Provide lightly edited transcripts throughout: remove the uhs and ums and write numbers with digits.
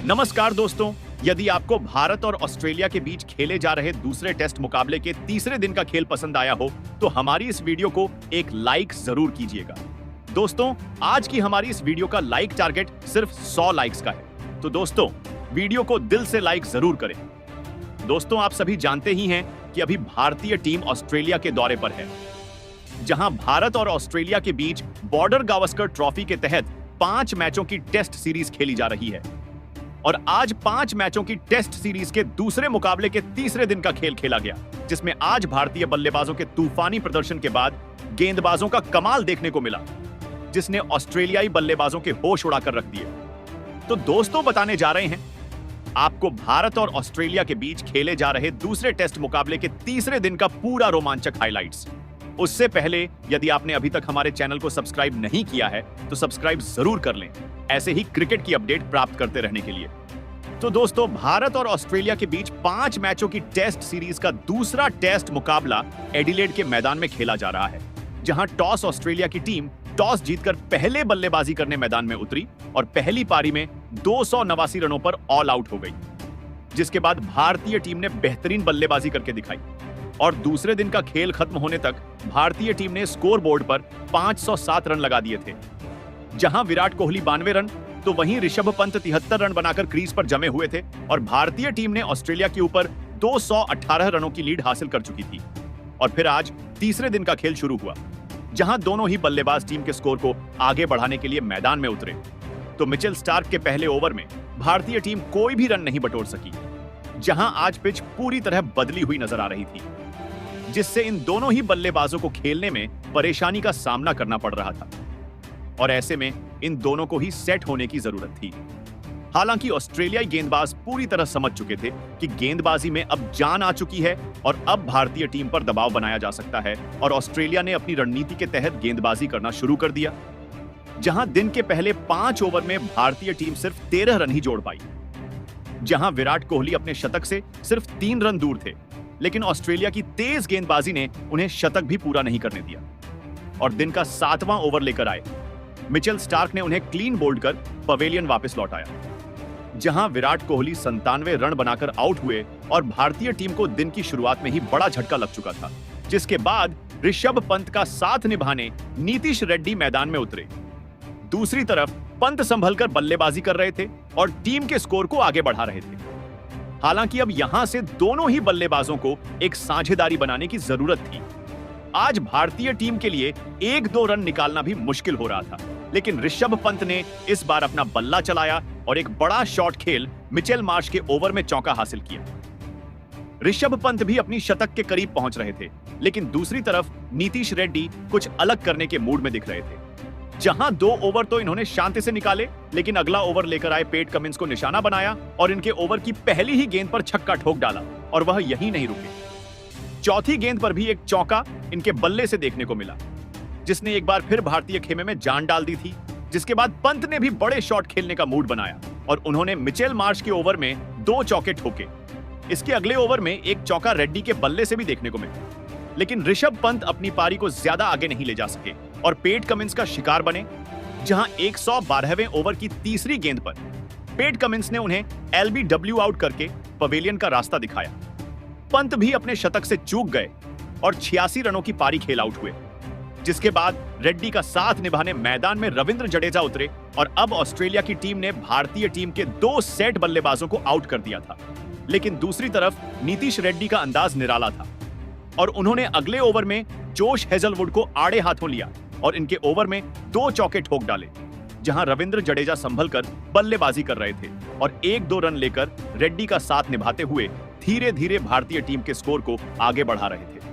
नमस्कार दोस्तों, यदि आपको भारत और ऑस्ट्रेलिया के बीच खेले जा रहे दूसरे टेस्ट मुकाबले के तीसरे दिन का खेल पसंद आया हो तो हमारी इस वीडियो को एक लाइक जरूर कीजिएगा। दोस्तों, आज की हमारी इस वीडियो का लाइक टारगेट सिर्फ 100 लाइक्स का है, तो दोस्तों वीडियो को दिल से लाइक जरूर करें। दोस्तों, आप सभी जानते ही हैं कि अभी भारतीय टीम ऑस्ट्रेलिया के दौरे पर है, जहां भारत और ऑस्ट्रेलिया के बीच बॉर्डर गावस्कर ट्रॉफी के तहत 5 मैचों की टेस्ट सीरीज खेली जा रही है। और आज 5 मैचों की टेस्ट सीरीज के दूसरे मुकाबले के तीसरे दिन का खेल खेला गया, जिसमें आज भारतीय बल्लेबाजों के तूफानी प्रदर्शन के बाद गेंदबाजों का कमाल देखने को मिला, जिसने ऑस्ट्रेलियाई बल्लेबाजों के होश उड़ाकर रख दिए। तो दोस्तों, बताने जा रहे हैं आपको भारत और ऑस्ट्रेलिया के बीच खेले जा रहे दूसरे टेस्ट मुकाबले के तीसरे दिन का पूरा रोमांचक हाइलाइट्स। उससे पहले यदि आपने अभी तक हमारे चैनल को सब्सक्राइब नहीं किया है तो सब्सक्राइब जरूर कर लें, ऐसे ही क्रिकेट की अपडेट प्राप्त करते रहने के लिए। तो दोस्तों, भारत और ऑस्ट्रेलिया के बीच 5 मैचों की टेस्ट सीरीज का दूसरा टेस्ट मुकाबला एडिलेड के मैदान में खेला जा रहा है, जहां टॉस ऑस्ट्रेलिया की टीम टॉस जीतकर पहले बल्लेबाजी करने मैदान में उतरी और पहली पारी में 289 रनों पर ऑल आउट हो गई, जिसके बाद भारतीय टीम ने बेहतरीन बल्लेबाजी करके दिखाई और दूसरे दिन का खेल खत्म होने तक भारतीय टीम ने स्कोर बोर्ड पर 507 रन लगा दिए थे। जहां विराट कोहली 92 रन तो वहीं ऋषभ पंत 73 रन बनाकर क्रीज पर जमे हुए थे और भारतीय टीम ने ऑस्ट्रेलिया के ऊपर 218 रनों की लीड हासिल कर चुकी थी। और फिर आज तीसरे दिन का खेल शुरू हुआ, जहां दोनों ही बल्लेबाज टीम के स्कोर को आगे बढ़ाने के लिए मैदान में उतरे। तो मिचेल स्टार्क के पहले ओवर में भारतीय टीम कोई भी रन नहीं बटोर सकी, जहां आज पिच पूरी तरह बदली हुई नजर आ रही थी, जिससे इन दोनों ही बल्लेबाजों को खेलने में परेशानी का सामना करना पड़ रहा था और ऐसे में इन दोनों को ही सेट होने की जरूरत थी। हालांकि ऑस्ट्रेलियाई गेंदबाज पूरी तरह समझ चुके थे कि गेंदबाजी में अब जान आ चुकी है और अब भारतीय टीम पर दबाव बनाया जा सकता है, और ऑस्ट्रेलिया ने अपनी रणनीति के तहत गेंदबाजी करना शुरू कर दिया। जहां दिन के पहले 5 ओवर में भारतीय टीम सिर्फ 13 रन ही जोड़ पाई, जहां विराट कोहली अपने शतक से सिर्फ 3 रन दूर थे, लेकिन ऑस्ट्रेलिया की तेज गेंदबाजी ने उन्हें शतक भी पूरा नहीं करने दिया और दिन का 7वां ओवर लेकर आए मिचेल स्टार्क ने उन्हें क्लीन बोल्ड कर पवेलियन वापस लौटाया, जहां विराट कोहली 97 रन बनाकर आउट हुए और भारतीय टीम को दिन की शुरुआत में ही बड़ा झटका लग चुका था, जिसके बाद ऋषभ पंत का साथ निभाने नीतीश रेड्डी मैदान में उतरे। दूसरी तरफ पंत संभलकर बल्लेबाजी कर रहे थे और टीम के स्कोर को आगे बढ़ा रहे थे। हालांकि अब यहां से दोनों ही बल्लेबाजों को एक साझेदारी बनाने की जरूरत थी। आज भारतीय टीम के लिए 1-2 रन निकालना भी मुश्किल हो रहा था, लेकिन ऋषभ पंत ने इस बार अपना बल्ला चलाया और एक बड़ा शॉट खेल मिचेल मार्श के ओवर में चौका हासिल किया। ऋषभ पंत भी अपनी शतक के करीब पहुंच रहे थे, लेकिन दूसरी तरफ नीतीश रेड्डी कुछ अलग करने के मूड में दिख रहे थे। जहां 2 ओवर तो इन्होंने शांति से निकाले, लेकिन अगला ओवर लेकर आए पेट कमिंस को निशाना बनाया और इनके ओवर की पहली ही गेंद पर छक्का ठोक डाला और वह यहीं नहीं रुके। चौथी गेंद पर भी एक चौका इनके बल्ले से देखने को मिला, जिसने एक बार फिर भारतीय खेमे में जान डाल दी थी। जिसके बाद पंत ने भी बड़े शॉट खेलने का मूड बनाया और उन्होंने मिचेल मार्श के ओवर में 2 चौके ठोके। इसके अगले ओवर में एक चौका रेड्डी के बल्ले से भी देखने को मिला, लेकिन ऋषभ पंत अपनी पारी को ज्यादा आगे नहीं ले जा सके और पेट कमिंस का शिकार बने, जहां 112वें ओवर की तीसरी गेंद पर पेट कमिंस ने उन्हें एलबीडब्ल्यू आउट करके पवेलियन का रास्ता दिखाया। पंत भी अपने शतक से चूक गए और 86 रनों की पारी खेल आउट हुए, जिसके बाद रेड्डी का साथ निभाने मैदान में रविंद्र जडेजा उतरे और अब ऑस्ट्रेलिया की टीम ने भारतीय टीम के 2 सेट बल्लेबाजों को आउट कर दिया था। लेकिन दूसरी तरफ नीतीश रेड्डी का अंदाज निराला था और उन्होंने अगले ओवर में जोश हेजलवुड को आड़े हाथों लिया और इनके ओवर में 2 चौके ठोक डाले, जहां रविंद्र जडेजा संभलकर बल्लेबाजी कर रहे थे और 1-2 रन लेकर रेड्डी का साथ निभाते हुए धीरे धीरे भारतीय टीम के स्कोर को आगे बढ़ा रहे थे।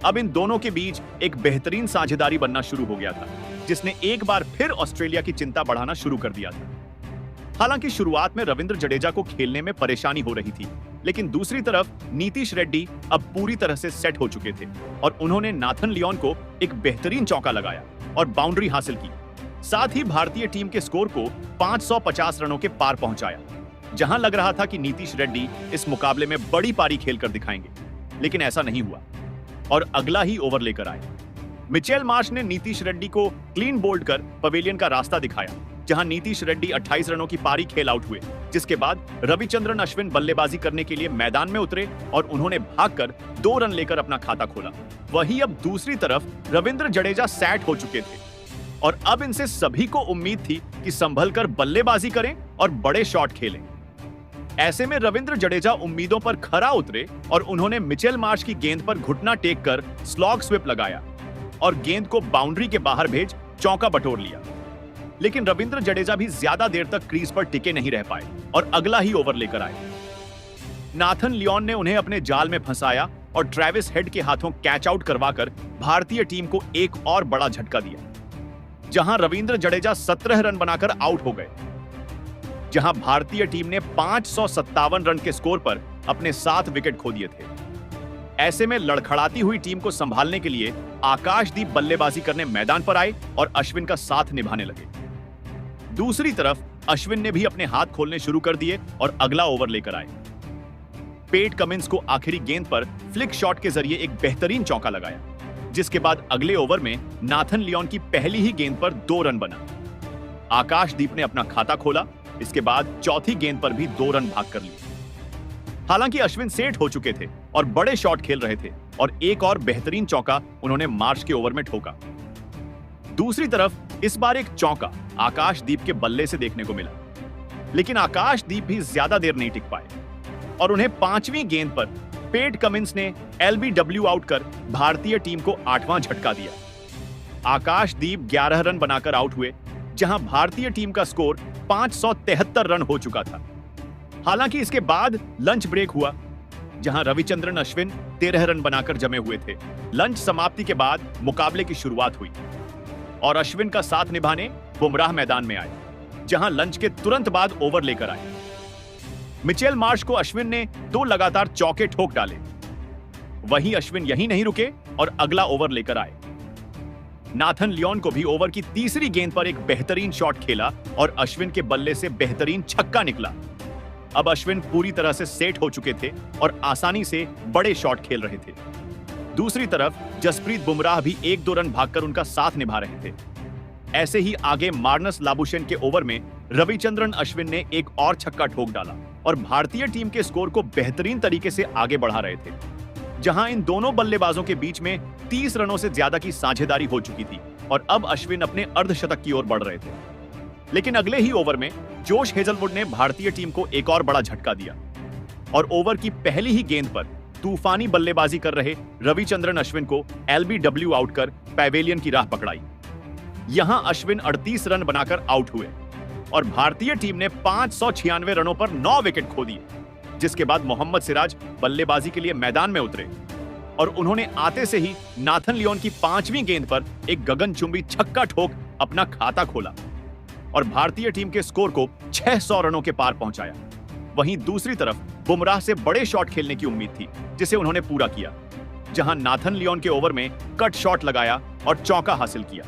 अब इन दोनों के बीच एक बेहतरीन साझेदारी बनना शुरू हो गया था, जिसने एक बार फिर ऑस्ट्रेलिया की चिंता बढ़ाना शुरू कर दिया था। हालांकि शुरुआत में रविंद्र जडेजा को खेलने में परेशानी हो रही थी, लेकिन दूसरी तरफ नीतीश रेड्डी अब पूरी तरह से सेट हो चुके थे और उन्होंने नाथन लियोन को एक बेहतरीन चौका लगाया और बाउंड्री हासिल की। साथ ही भारतीय टीम के स्कोर को 550 रनों के पार पहुंचाया, जहां लग रहा था कि नीतीश रेड्डी इस मुकाबले में बड़ी पारी खेलकर दिखाएंगे, लेकिन ऐसा नहीं हुआ और अगला ही ओवर लेकर आए। मिचेल मार्श ने नीतीश रेड्डी को क्लीन बोल्ड कर पवेलियन का रास्ता दिखाया, जहां नीतीश रेड्डी 28 रनों की पारी खेल आउट हुए, जिसके बाद रविचंद्रन अश्विन बल्लेबाजी करने के लिए मैदान में उतरे और उन्होंने भागकर 2 रन लेकर अपना खाता खोला। वहीं अब दूसरी तरफ रविंद्र जडेजा सैट हो चुके थे और अब इनसे सभी को उम्मीद थी कि संभलकर बल्लेबाजी करें और बड़े शॉट खेलें। ऐसे में रविंद्र जडेजा उम्मीदों पर खरा उतरे और उन्होंने मिचेल मार्श की गेंद पर घुटना टेक कर स्लॉग स्विप लगाया और गेंद को बाउंड्री के बाहर भेज चौका बटोर लिया। लेकिन रविंद्र जडेजा भी ज्यादा देर तक क्रीज पर टिके नहीं रह पाए और अगला ही ओवर लेकर आए। नाथन लियोन ने उन्हें अपने जाल में फंसाया और ट्रेविस हेड के हाथों कैच आउट करवाकर भारतीय टीम को एक और बड़ा झटका दिया, जहां रविंद्र जडेजा 17 रन बनाकर आउट हो गए, जहां भारतीय टीम ने 557 रन के स्कोर पर अपने 7 विकेट खो दिए थे। ऐसे में लड़खड़ाती हुई टीम को संभालने के लिए आकाशदीप बल्लेबाजी करने मैदान पर आए और अश्विन का साथ निभाने लगे। दूसरी तरफ अश्विन ने भी अपने हाथ खोलने शुरू कर दिए और अगला ओवर लेकर आए। पेट कमिंस को आखिरी गेंद पर फ्लिक शॉट के जरिए एक बेहतरीन चौका लगाया, जिसके बाद अगले ओवर में नाथन लियोन की पहली ही गेंद पर 2 रन बना। आकाशदीप ने अपना खाता खोला, इसके बाद चौथी गेंद पर भी 2 रन भाग कर लिए। हालांकि अश्विन सेट हो चुके थे और बड़े शॉट खेल रहे थे और एक और बेहतरीन चौका उन्होंने मार्च के ओवर में ठोका। दूसरी तरफ इस बार एक चौका आकाशदीप के बल्ले से देखने को मिला, लेकिन आकाशदीप भी ज्यादा देर नहीं टिक पाए और उन्हें 5वीं गेंद पर पेट कमिंस ने एलबीडब्ल्यू आउट कर भारतीय टीम को 8वां झटका दिया। आकाशदीप 11 रन बनाकर आउट हुए, जहां भारतीय टीम का स्कोर 573 रन हो चुका था। हालांकि इसके बाद लंच ब्रेक हुआ, जहां रविचंद्रन अश्विन 13 रन बनाकर जमे हुए थे। लंच समाप्ति के बाद मुकाबले की शुरुआत हुई और अश्विन का साथ निभाने बुमराह मैदान में आए, जहां लंच के तुरंत बाद ओवर लेकर आए। मिचेल मार्श को अश्विन ने 2 लगातार चौके ठोक डाले। वहीं अश्विन यहीं नहीं रुके और अगला ओवर लेकर आए। नाथन लियोन को भी ओवर की तीसरी गेंद पर एक बेहतरीन शॉट खेला और अश्विन के बल्ले से बेहतरीन छक्का निकला। अब अश्विन पूरी तरह से सेट हो चुके थे और आसानी से बड़े शॉट खेल रहे थे। दूसरी तरफ जसप्रीत बुमराह भी 1-2 रन भागकर उनका साथ निभा रहे थे। ऐसे ही आगे मार्नस लाबुशेन के ओवर में रविचंद्रन अश्विन ने एक और छक्का ठोक डाला और भारतीय टीम के स्कोर को बेहतरीन तरीके से आगे बढ़ा रहे थे, जहां इन दोनों बल्लेबाजों के बीच में 30 रनों से ज्यादा की साझेदारी हो चुकी थी और अब अश्विन अपने अर्धशतक की ओर बढ़ रहे थे। लेकिन अगले ही ओवर में जोश हेजलवुड ने भारतीय टीम को एक और बड़ा झटका दिया और ओवर की पहली ही गेंद पर तूफानी बल्लेबाजी कर रहे रविचंद्रन अश्विन को एलबीडब्ल्यू आउट कर पैवेलियन की राह पकड़ाई। यहां अश्विन 38 रन बनाकर आउट हुए और भारतीय टीम ने 596 रनों पर 9 विकेट खो दिए, जिसके बाद मोहम्मद सिराज बल्लेबाजी के लिए मैदान में उतरे और उन्होंने आते से ही नाथन लियोन की 5वीं गेंद पर एक गगनचुंबी छक्का ठोक अपना खाता खोला और भारतीय टीम के स्कोर को 600 रनों के पार पहुंचाया। वहीं दूसरी तरफ बुमराह से बड़े शॉट खेलने की उम्मीद थी, जिसे उन्होंने पूरा किया, जहां नाथन लियोन के ओवर में कट शॉट लगाया और चौका हासिल किया।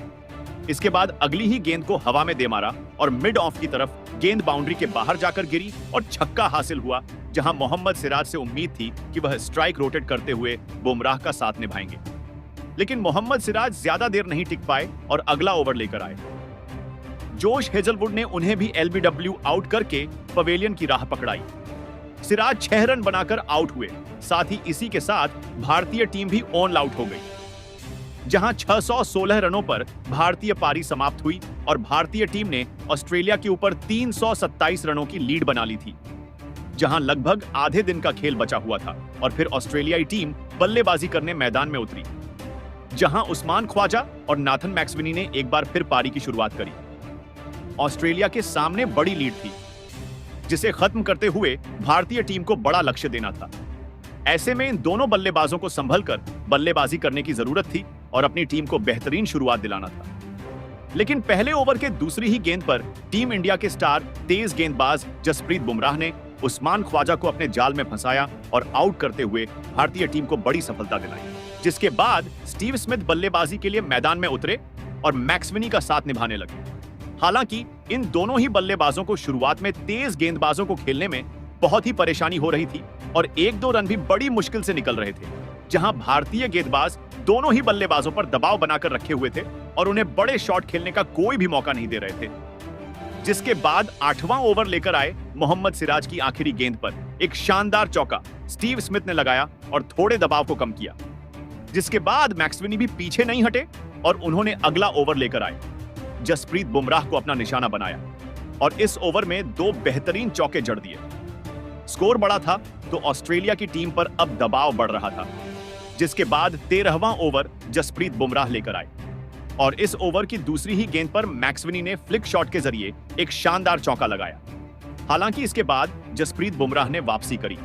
इसके बाद अगली ही गेंद को हवा में दे मारा और मिड ऑफ की तरफ गेंद बाउंड्री के बाहर जाकर गिरी और छक्का हासिल हुआ, जहां मोहम्मद सिराज से उम्मीद थी कि वह स्ट्राइक रोटेट करते हुए बुमराह का साथ निभाएंगे। लेकिन मोहम्मद सिराज ज्यादा देर नहीं टिक पाए और अगला ओवर लेकर आए। जोश हेजलवुड ने उन्हें भी एलबीडब्ल्यू आउट करके पवेलियन की राह पकड़ाई। सिराज 6 रन बनाकर आउट हुए, साथ ही इसी के साथ भारतीय टीम भी ऑन आउट हो गई, जहां 616 रनों पर भारतीय पारी समाप्त हुई और भारतीय टीम ने ऑस्ट्रेलिया के ऊपर 327 रनों की लीड बना ली थी, जहां लगभग आधे दिन का खेल बचा हुआ था और फिर ऑस्ट्रेलियाई टीम बल्लेबाजी करने मैदान में उतरी, जहां उस्मान ख्वाजा और नाथन मैक्सवेनी ने एक बार फिर पारी की शुरुआत करी। ऑस्ट्रेलिया के सामने बड़ी लीड थी, जिसे खत्म करते हुए भारतीय टीम को बड़ा लक्ष्य देना था। ऐसे में इन दोनों बल्लेबाजों को संभलकर बल्लेबाजी करने की जरूरत थी और अपनी टीम को बेहतरीन शुरुआत दिलाना था। लेकिन पहले ओवर के दूसरी ही गेंद पर टीम इंडिया के स्टार तेज गेंदबाज जसप्रीत बुमराह ने उस्मान ख्वाजा को अपने जाल में फंसाया और आउट करते हुए भारतीय टीम को बड़ी सफलता दिलाई, जिसके बाद स्टीव स्मिथ बल्लेबाजी के लिए मैदान में उतरे और मैक्सवेनी का साथ निभाने लगे। हालांकि इन दोनों ही बल्लेबाजों को शुरुआत में तेज गेंदबाजों को खेलने में बहुत ही परेशानी हो रही थी और 1-2 रन भी बड़ी मुश्किल से निकल रहे थे, जहां भारतीय गेंदबाज दोनों ही बल्लेबाजों पर दबाव बनाकर रखे हुए थे और उन्हें बड़े शॉट खेलने का कोई भी मौका नहीं दे रहे थे। जिसके बाद 8वां ओवर लेकर आए मोहम्मद सिराज की आखिरी गेंद पर एक शानदार चौका स्टीव स्मिथ ने लगाया और थोड़े दबाव को कम किया। जिसके बाद मैक्सवेनी भी पीछे नहीं हटे और उन्होंने अगला ओवर लेकर आए। जसप्रीत बुमराह को अपना निशाना बनाया और इस ओवर में 2 बेहतरीन चौके जड़ दिए। स्कोर बड़ा था तो ऑस्ट्रेलिया की टीम पर अब दबाव बढ़ रहा था। जिसके बाद 13वां ओवर जसप्रीत बुमराह लेकर आए और इस ओवर की दूसरी ही गेंद पर मैक्सवेनी ने फ्लिक शॉट के जरिए एक शानदार चौका लगाया। हालांकि इसके बाद जसप्रीत बुमराह ने वापसी करी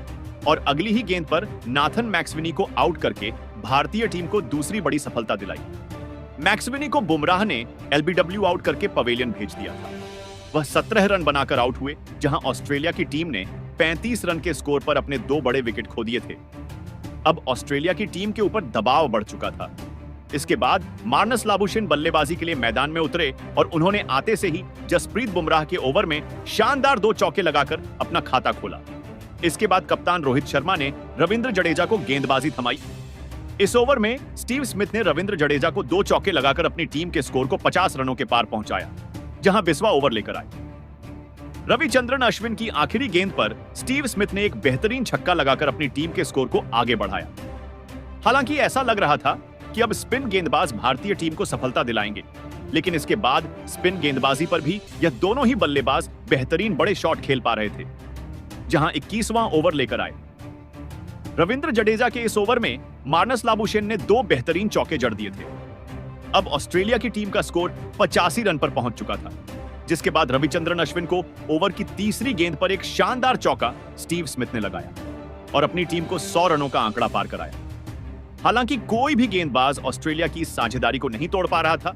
और अगली ही गेंद पर नाथन मैक्सवेनी को आउट करके भारतीय टीम को दूसरी बड़ी सफलता दिलाई। मैक्सवेनी को बुमराह ने एलबीडब्ल्यू आउट करके पवेलियन भेज दिया था। वह 17 रन बनाकर आउट हुए, जहां ऑस्ट्रेलिया की टीम ने 35 रन के स्कोर पर अपने 2 बड़े विकेट खो दिए थे। अब ऑस्ट्रेलिया की टीम के ऊपर दबाव बढ़ चुका था। इसके बाद मार्नस लाबुशेन बल्लेबाजी के लिए मैदान में उतरे और उन्होंने आते से ही जसप्रीत बुमराह के ओवर में शानदार 2 चौके लगाकर अपना खाता खोला। इसके बाद कप्तान रोहित शर्मा ने रविंद्र जडेजा को गेंदबाजी थमाई। इस ओवर में स्टीव स्मिथ ने रविंद्र जडेजा को 2 चौके लगाकर अपनी टीम के स्कोर को 50 रनों के पार पहुंचाया, जहां 20वां ओवर लेकर आए। रविचंद्रन अश्विन की आखिरी गेंद पर स्टीव स्मिथ ने एक बेहतरीन छक्का लगाकर अपनी टीम के स्कोर को आगे बढ़ाया। हालांकि ऐसा लग रहा था कि अब स्पिन गेंदबाज भारतीय टीम को सफलता दिलाएंगे, लेकिन इसके बाद स्पिन गेंदबाजी पर भी यह दोनों ही बल्लेबाज बेहतरीन बड़े शॉट खेल पा रहे थे, जहां 21वां ओवर लेकर आए। रविंद्र जडेजा के इस ओवर में मार्नस लाबुशेन ने 2 बेहतरीन चौके जड़ दिए थे। अब ऑस्ट्रेलिया की टीम का स्कोर 85 रन पर पहुंच चुका था, जिसके बाद रविचंद्रन अश्विन को ओवर की तीसरी गेंद पर एक शानदार चौका स्टीव स्मिथ ने लगाया और अपनी टीम को 100 रनों का आंकड़ा पार कराया। हालांकि कोई भी गेंदबाज ऑस्ट्रेलिया की इस साझेदारी को नहीं तोड़ पा रहा था।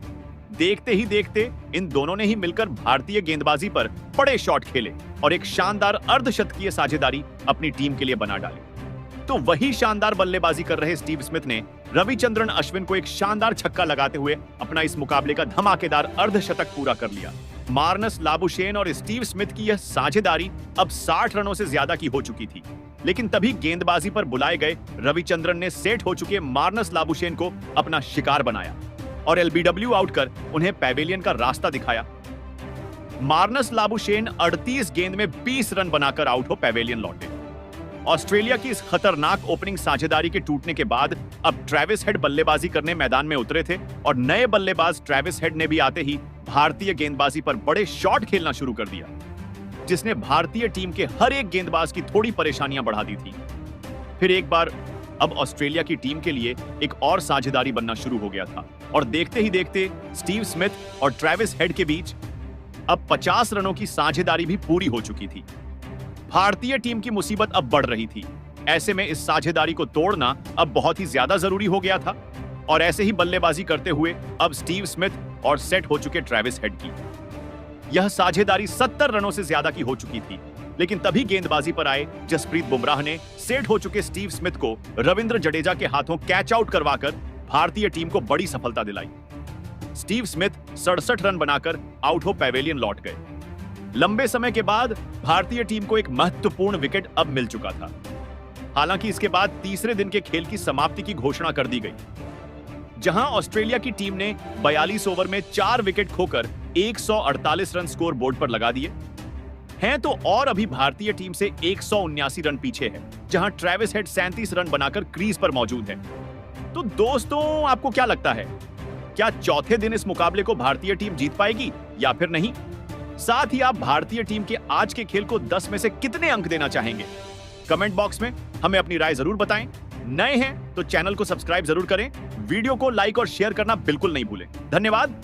देखते ही देखते इन दोनों ने ही मिलकर भारतीय गेंदबाजी पर बड़े शॉट खेले और एक शानदार अर्धशतकीय साझेदारी अपनी टीम के लिए बना डाली। तो वही शानदार बल्लेबाजी कर रहे स्टीव स्मिथ ने रविचंद्रन अश्विन को एक शानदार छक्का लगाते हुए अपना इस मुकाबले का धमाकेदार अर्धशतक पूरा कर लिया। मार्नस लाबुशेन और स्टीव स्मिथ की यह साझेदारी अब 60 रनों से ज्यादा की हो चुकी थी, लेकिन तभी गेंदबाजी पर बुलाए गए रविचंद्रन ने सेट हो चुके मार्नस लाबुशेन को अपना शिकार बनाया और एलबीडब्ल्यू आउट कर उन्हें पैवेलियन का रास्ता दिखाया। मार्नस लाबुशेन 38 गेंद में 20 रन बनाकर आउट हो पैवेलियन लौटे। ऑस्ट्रेलिया की इस खतरनाक ओपनिंग साझेदारी के टूटने के बाद अब ट्रेविस हेड बल्लेबाजी करने मैदान में उतरे थे और नए बल्लेबाज ट्रेविस हेड ने भी आते ही भारतीय गेंदबाजी पर बड़े शॉट खेलना शुरू कर दिया, जिसने भारतीय टीम के हर एक गेंदबाज की थोड़ी परेशानियां बढ़ा दी थी। फिर एक बार अब ऑस्ट्रेलिया की टीम के लिए एक और साझेदारी बनना शुरू हो गया था और देखते ही देखते स्टीव स्मिथ और ट्रेविस हेड के बीच अब 50 रनों की साझेदारी भी पूरी हो चुकी थी। भारतीय टीम की मुसीबत अब बढ़ रही थी। ऐसे में इस साझेदारी को तोड़ना अब बहुत ही ज्यादा जरूरी हो गया था और ऐसे ही बल्लेबाजी करते हुए अब स्टीव स्मिथ और सेट हो चुके ट्रेविस हेड की यह साझेदारी 70 रनों से ज्यादा की हो चुकी थी। लेकिन तभी गेंदबाजी पर आए जसप्रीत बुमराह ने सेट हो चुके स्टीव स्मिथ को रविंद्र जडेजा के हाथों कैच आउट करवाकर भारतीय टीम को बड़ी सफलता दिलाई। स्टीव स्मिथ 67 रन बनाकर आउट हो पैवेलियन लौट गए। लंबे समय के बाद भारतीय टीम को एक महत्वपूर्ण विकेट अब मिल चुका था। हालांकि इसके बाद तीसरे दिन के खेल की समाप्ति की घोषणा कर दी गई, जहां ऑस्ट्रेलिया की टीम ने 42 ओवर में 4 विकेट खोकर 148 रन स्कोर बोर्ड पर लगा दिए हैं। तो और अभी भारतीय टीम से 179 रन पीछे है, जहां ट्रेविस हेड 37 रन बनाकर क्रीज पर मौजूद है। तो दोस्तों, आपको क्या लगता है, क्या चौथे दिन इस मुकाबले को भारतीय टीम जीत पाएगी या फिर नहीं? साथ ही आप भारतीय टीम के आज के खेल को 10 में से कितने अंक देना चाहेंगे? कमेंट बॉक्स में हमें अपनी राय जरूर बताएं। नए हैं तो चैनल को सब्सक्राइब जरूर करें, वीडियो को लाइक और शेयर करना बिल्कुल नहीं भूलें। धन्यवाद।